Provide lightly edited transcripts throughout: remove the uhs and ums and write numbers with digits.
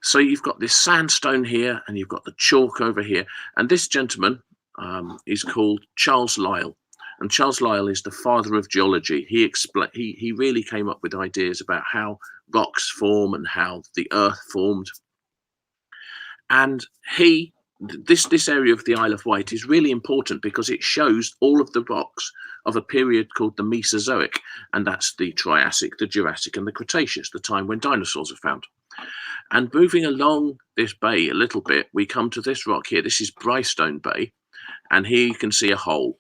So you've got this sandstone here, and you've got the chalk over here. And this gentleman is called Charles Lyell. And Charles Lyell is the father of geology. He really came up with ideas about how rocks form and how the earth formed. And this area of the Isle of Wight is really important because it shows all of the rocks of a period called the Mesozoic, and that's the Triassic, the Jurassic, and the Cretaceous, the time when dinosaurs are found. And moving along this bay a little bit, we come to this rock here. This is Brystone Bay, and here you can see a hole,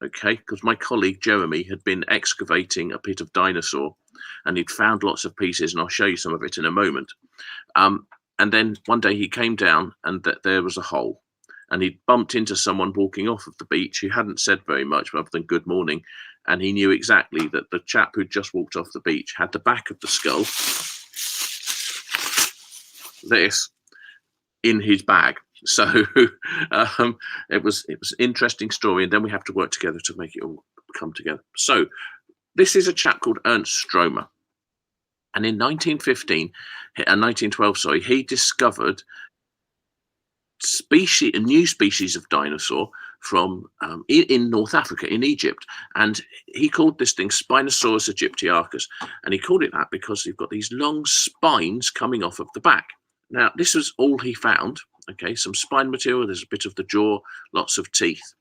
okay? Because my colleague Jeremy had been excavating a pit of dinosaur, and he'd found lots of pieces, and I'll show you some of it in a moment. And then one day he came down, and there was a hole, and he'd bumped into someone walking off of the beach who hadn't said very much other than good morning, and he knew exactly that the chap who'd just walked off the beach had the back of the skull, this, in his bag. So it was an interesting story, and then we have to work together to make it all come together. So this is a chap called Ernst Stromer. And in 1912, sorry, he discovered a new species of dinosaur from in North Africa, in Egypt, and he called this thing Spinosaurus aegyptiacus, and he called it that because you've got these long spines coming off of the back. Now, this was all he found. Okay, some spine material. There's a bit of the jaw, lots of teeth.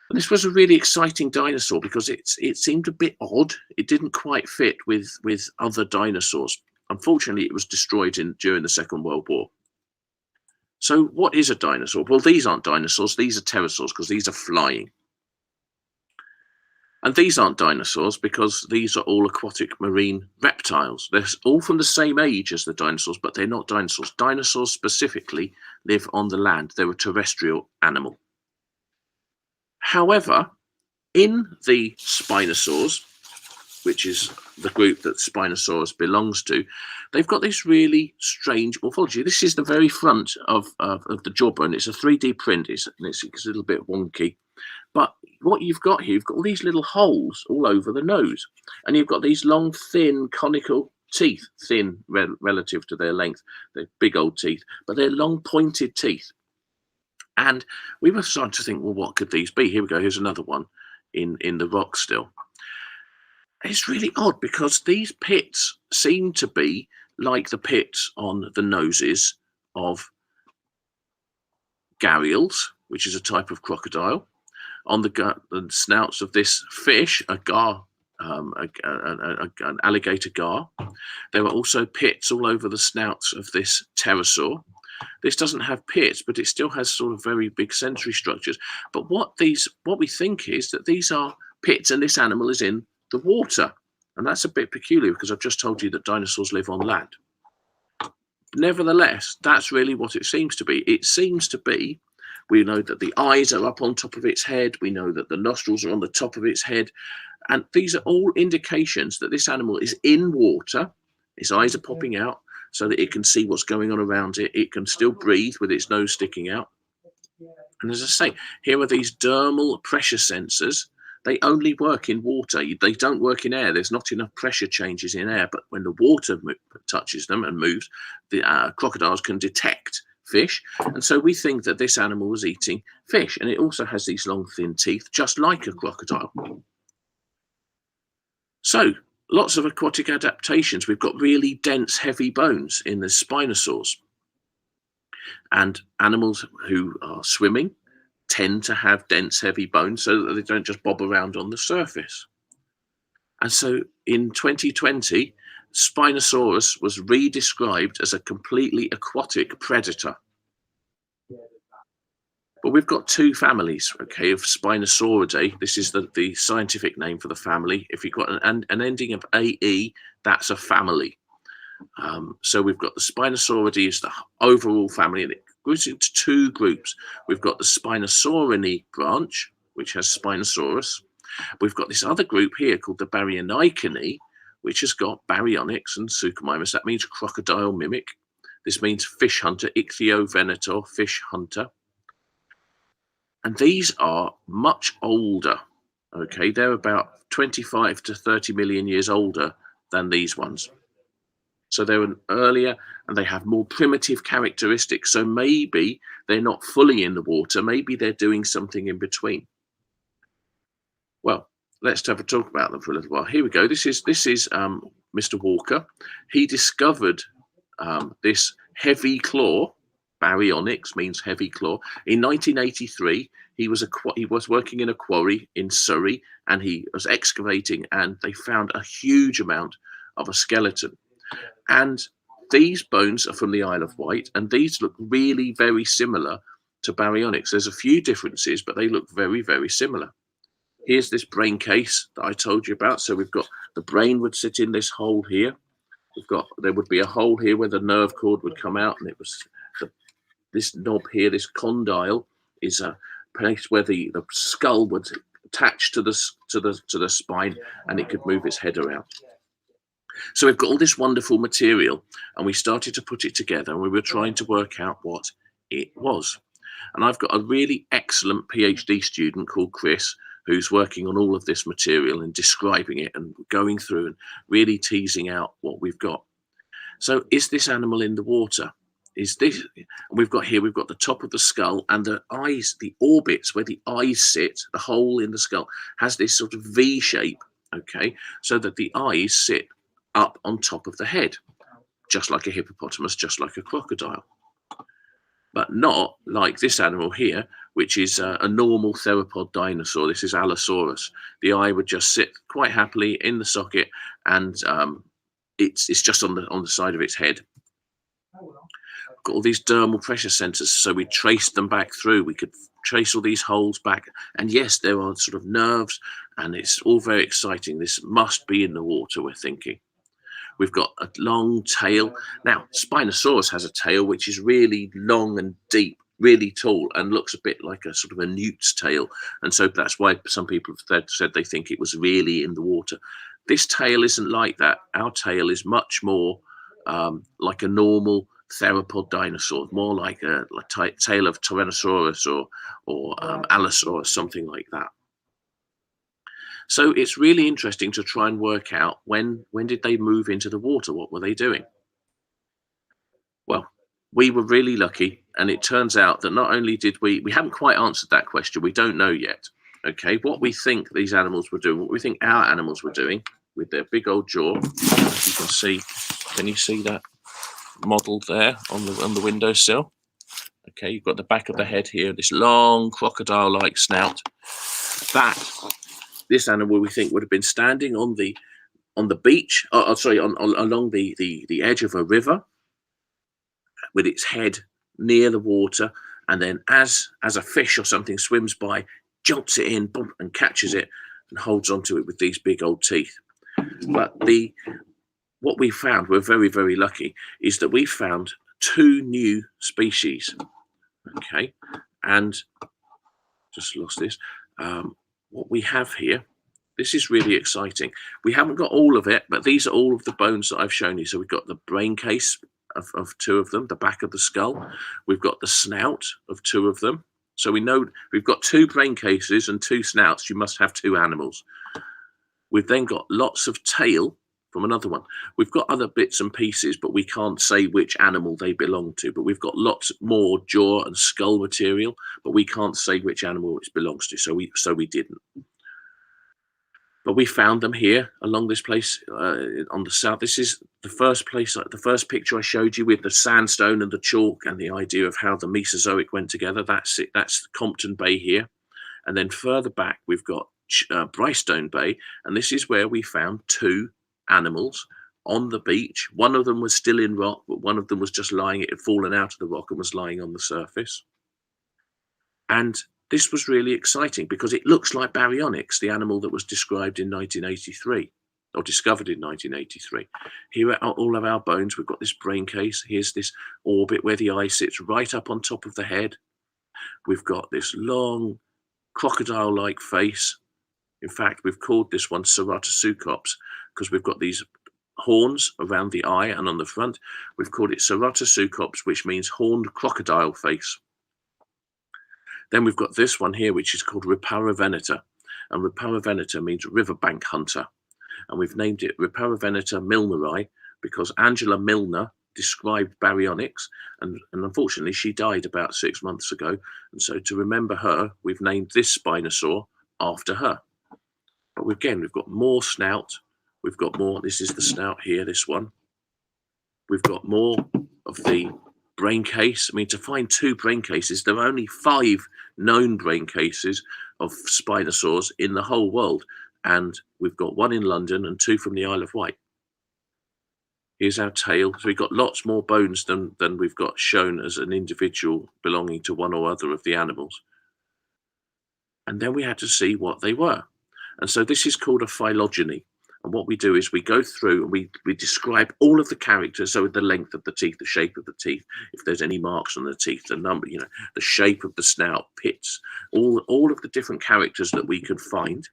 And this was a really exciting dinosaur because it seemed a bit odd. It didn't quite fit with other dinosaurs. Unfortunately, it was destroyed during the Second World War. So what is a dinosaur? Well, these aren't dinosaurs. These are pterosaurs because these are flying. And these aren't dinosaurs because these are all aquatic marine reptiles. They're all from the same age as the dinosaurs, but they're not dinosaurs. Dinosaurs specifically live on the land. They're a terrestrial animal. However, in the Spinosaurs, which is the group that Spinosaurus belongs to, they've got this really strange morphology. This is the very front of the jawbone. It's a 3D print. It's a little bit wonky. But what you've got here, you've got all these little holes all over the nose. And you've got these long, thin, conical teeth, thin relative to their length. They're big old teeth, but they're long, pointed teeth. And we were starting to think, well, what could these be? Here we go. Here's another one in the rock still. It's really odd because these pits seem to be like the pits on the noses of gharials, which is a type of crocodile, on the snouts of this fish, an alligator gar. There are also pits all over the snouts of this pterosaur. This doesn't have pits, but it still has sort of very big sensory structures. But what we think is that these are pits, and this animal is in the water. And that's a bit peculiar because I've just told you that dinosaurs live on land. Nevertheless, that's really what it seems to be. It seems to be, we know that the eyes are up on top of its head. We know that the nostrils are on the top of its head. And these are all indications that this animal is in water. Its eyes are popping out so that it can see what's going on around it. It can still breathe with its nose sticking out. And as I say, here are these dermal pressure sensors. They only work in water. They don't work in air. There's not enough pressure changes in air. But when the water touches them and moves, the crocodiles can detect fish. And so we think that this animal was eating fish. And it also has these long, thin teeth, just like a crocodile. So lots of aquatic adaptations. We've got really dense, heavy bones in the Spinosaurs. And animals who are swimming tend to have dense, heavy bones so that they don't just bob around on the surface. And so in 2020, Spinosaurus was redescribed as a completely aquatic predator. But we've got two families, okay, of Spinosauridae. This is the scientific name for the family. If you've got an ending of AE, that's a family. So we've got the Spinosauridae is the overall family, and it goes into two groups. We've got the Spinosaurini branch, which has Spinosaurus. We've got this other group here called the Baryonychini, which has got Baryonyx and Suchomimus. That means crocodile mimic. This means fish hunter, Ichthyovenator, fish hunter. And these are much older, okay? They're about 25 to 30 million years older than these ones. So they're an earlier and they have more primitive characteristics. So maybe they're not fully in the water. Maybe they're doing something in between. Well, let's have a talk about them for a little while. Here we go. This is Mr. Walker. He discovered this heavy claw. Baryonyx means heavy claw. In 1983, he was working in a quarry in Surrey, and he was excavating, and they found a huge amount of a skeleton. And these bones are from the Isle of Wight, and these look really very similar to Baryonyx. There's a few differences, but they look very, very similar. Here's this brain case that I told you about. So we've got the brain would sit in this hole here. There would be a hole here where the nerve cord would come out, and it was this knob here, this condyle, is a place where the skull would attach to the spine, and it could move its head around. So we've got all this wonderful material, and we started to put it together, and we were trying to work out what it was. And I've got a really excellent PhD student called Chris, who's working on all of this material and describing it and going through and really teasing out what we've got. So is this animal in the water? Is this, we've got the top of the skull, and the eyes, the orbits where the eyes sit, the hole in the skull has this sort of V shape, okay, so that the eyes sit up on top of the head, just like a hippopotamus, just like a crocodile, but not like this animal here, which is a normal theropod dinosaur. This is Allosaurus. The eye would just sit quite happily in the socket, and it's just on the side of its head. Got all these dermal pressure sensors, so we traced them back through. We could trace all these holes back, and yes, there are sort of nerves, and it's all very exciting. This must be in the water, we're thinking. We've got a long tail. Now, Spinosaurus has a tail which is really long and deep, really tall, and looks a bit like a sort of a newt's tail. And so that's why some people have said they think it was really in the water. This tail isn't like that. Our tail is much more like a normal theropod dinosaur, more like a tail of Tyrannosaurus or Allosaurus, something like that. So it's really interesting to try and work out when did they move into the water? What were they doing? Well, we were really lucky, and it turns out that not only did we haven't quite answered that question. We don't know yet. Okay, what we think these animals were doing, what we think our animals were doing with their big old jaw. As you can see, can you see that modelled there on the windowsill? Okay, you've got the back of the head here, this long crocodile-like snout. This animal we think would have been standing on the beach, along the edge of a river, with its head near the water, and then as a fish or something swims by, jumps it in, boom, and catches it and holds onto it with these big old teeth. But what we found, we're very, very lucky, is that we found 2 new species. Okay, and just lost this. What we have here, this is really exciting. We haven't got all of it, but these are all of the bones that I've shown you. So we've got the brain case of 2 of them, the back of the skull. We've got the snout of 2 of them. So we know we've got 2 brain cases and 2 snouts. You must have 2 animals. We've then got lots of tail from another one. We've got other bits and pieces, but we can't say which animal they belong to. But we've got lots more jaw and skull material, but we can't say which animal it belongs to. So we didn't. But we found them here along this place on the south. This is the first place, the first picture I showed you with the sandstone and the chalk and the idea of how the Mesozoic went together. That's it. That's Compton Bay here. And then further back, we've got Brystone Bay. And this is where we found 2 animals on the beach. One of them was still in rock, but one of them was just lying, it had fallen out of the rock and was lying on the surface. And this was really exciting because it looks like Baryonyx, the animal that was described in 1983 or discovered in 1983. Here are all of our bones. We've got this brain case. Here's this orbit where the eye sits right up on top of the head. We've got this long crocodile-like face. In fact, we've called this one Ceratoseucops because we've got these horns around the eye and on the front. We've called it Ceratoseucops, which means horned crocodile face. Then we've got this one here, which is called Riparaveneta. And Riparaveneta means riverbank hunter. And we've named it Riparaveneta milneri, because Angela Milner described baryonyx, and unfortunately she died about 6 months ago. And so to remember her, we've named this Spinosaur after her. But again, we've got more snout. We've got more. This is the snout here, this one. We've got more of the brain case. I mean, to find 2 brain cases, there are only 5 known brain cases of Spinosaurs in the whole world. And we've got 1 in London and 2 from the Isle of Wight. Here's our tail. So we've got lots more bones than we've got shown as an individual belonging to one or other of the animals. And then we had to see what they were. And so this is called a phylogeny. And what we do is we go through and we describe all of the characters. So the length of the teeth, the shape of the teeth, if there's any marks on the teeth, the number, the shape of the snout, pits, all of the different characters that we could find.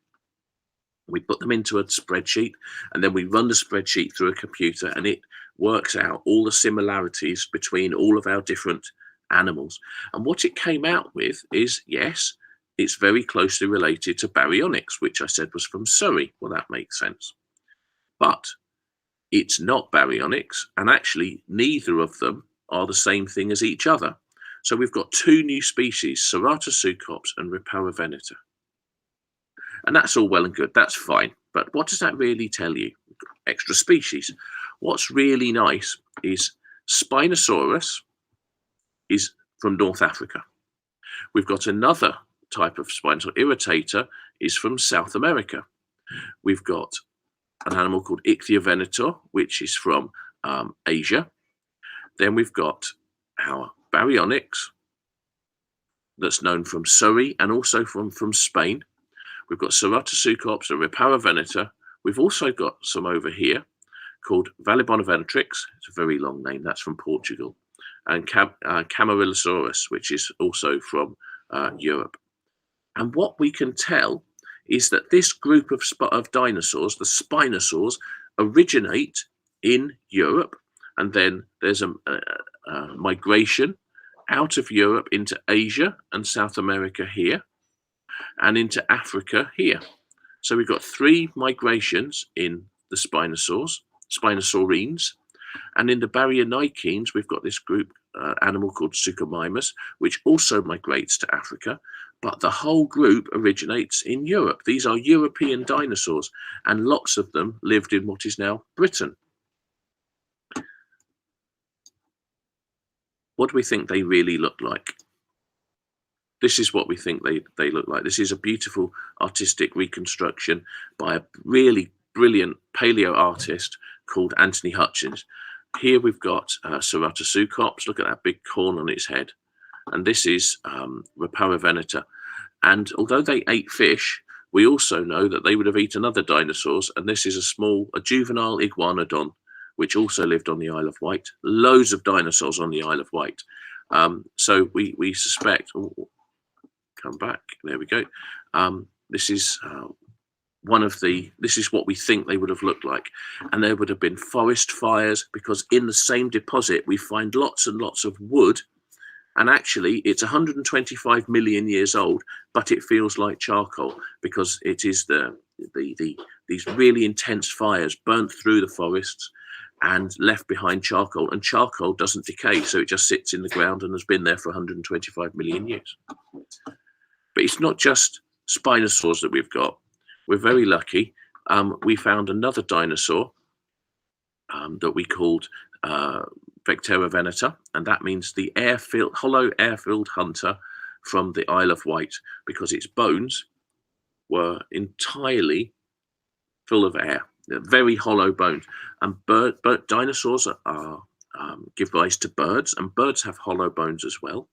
We put them into a spreadsheet, and then we run the spreadsheet through a computer, and it works out all the similarities between all of our different animals. And what it came out with is, yes, it's very closely related to baryonyx, which I said was from Surrey. Well, that makes sense. But it's not baryonyx, and actually neither of them are the same thing as each other. So we've got 2 new species, Ceratoseucops and Riparaveneta. And that's all well and good, that's fine. But what does that really tell you? Extra species. What's really nice is Spinosaurus is from North Africa. We've got another type of Spinosaurus, Irritator, is from South America. We've got an animal called Ichthyovenator, which is from Asia. Then we've got our baryonyx, that's known from Surrey and also from Spain. We've got Ceratoseucops and Riparaveneta. We've also got some over here called Valibonoventrix. It's a very long name. That's from Portugal. And Camaryllosaurus, which is also from Europe. And what we can tell is that this group of dinosaurs, the Spinosaurs, originate in Europe. And then there's a migration out of Europe into Asia and South America here, and into Africa here. So we've got 3 migrations in the Spinosaurs, Spinosaurines, and in the Baryonychines, we've got this group animal called Suchomimus, which also migrates to Africa, but the whole group originates in Europe. These are European dinosaurs, and lots of them lived in what is now Britain. What do we think they really look like? This is what we think they look like. This is a beautiful artistic reconstruction by a really brilliant paleo artist called Anthony Hutchins. Here we've got Ceratoseucops. Look at that big corn on its head. And this is Riparaveneta. And although they ate fish, we also know that they would have eaten other dinosaurs. And this is a juvenile iguanodon, which also lived on the Isle of Wight. Loads of dinosaurs on the Isle of Wight. So we suspect... come back, there we go. This is this is what we think they would have looked like. And there would have been forest fires, because in the same deposit we find lots and lots of wood, and actually it's 125 million years old, but it feels like charcoal because it is these really intense fires burnt through the forests and left behind charcoal, and charcoal doesn't decay, so it just sits in the ground and has been there for 125 million years. But it's not just Spinosaurs that we've got. We're very lucky. We found another dinosaur that we called Vecteraveneta, and that means the hollow air-filled hunter from the Isle of Wight, because its bones were entirely full of air. They're very hollow bones. And dinosaurs give rise to birds, and birds have hollow bones as well.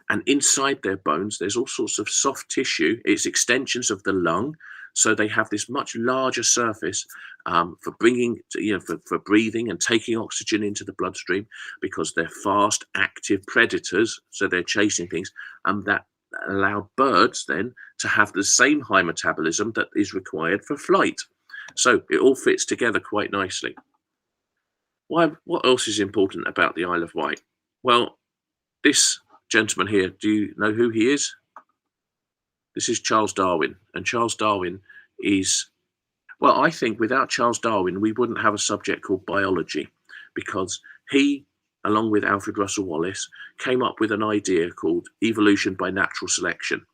And inside their bones, there's all sorts of soft tissue. It's extensions of the lung. So they have this much larger surface for bringing, for breathing and taking oxygen into the bloodstream, because they're fast, active predators. So they're chasing things. And that allowed birds then to have the same high metabolism that is required for flight. So it all fits together quite nicely. What else is important about the Isle of Wight? Well, this gentleman here, do you know who he is? This is Charles Darwin, and Charles Darwin is Well, I think without Charles Darwin, we wouldn't have a subject called biology, because he, along with Alfred Russel Wallace, came up with an idea called evolution by natural selection.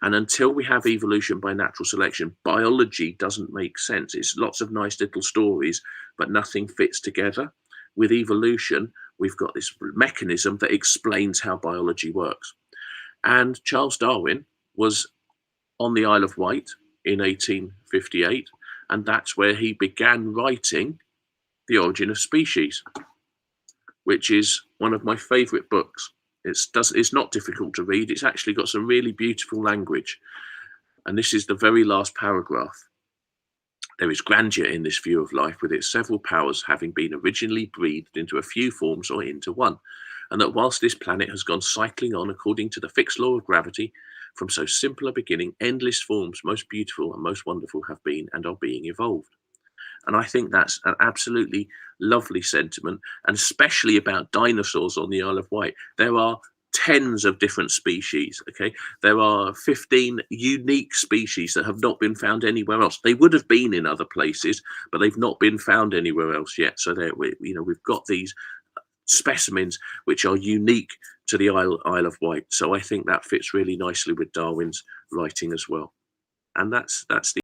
And until we have evolution by natural selection, biology doesn't make sense. It's lots of nice little stories, but nothing fits together. With evolution, we've got this mechanism that explains how biology works. And Charles Darwin was on the Isle of Wight in 1858, and that's where he began writing The Origin of Species, which is one of my favourite books. It's not difficult to read. It's actually got some really beautiful language. And this is the very last paragraph. There is grandeur in this view of life, with its several powers having been originally breathed into a few forms or into one, and that whilst this planet has gone cycling on according to the fixed law of gravity, from so simple a beginning, endless forms, most beautiful and most wonderful, have been and are being evolved. And I think that's an absolutely lovely sentiment, and especially about dinosaurs on the Isle of Wight. There are tens of different species. Okay, there are 15 unique species that have not been found anywhere else. They would have been in other places, but they've not been found anywhere else yet. So there, we've got these specimens which are unique to the Isle of Wight. So I think that fits really nicely with Darwin's writing as well. And that's the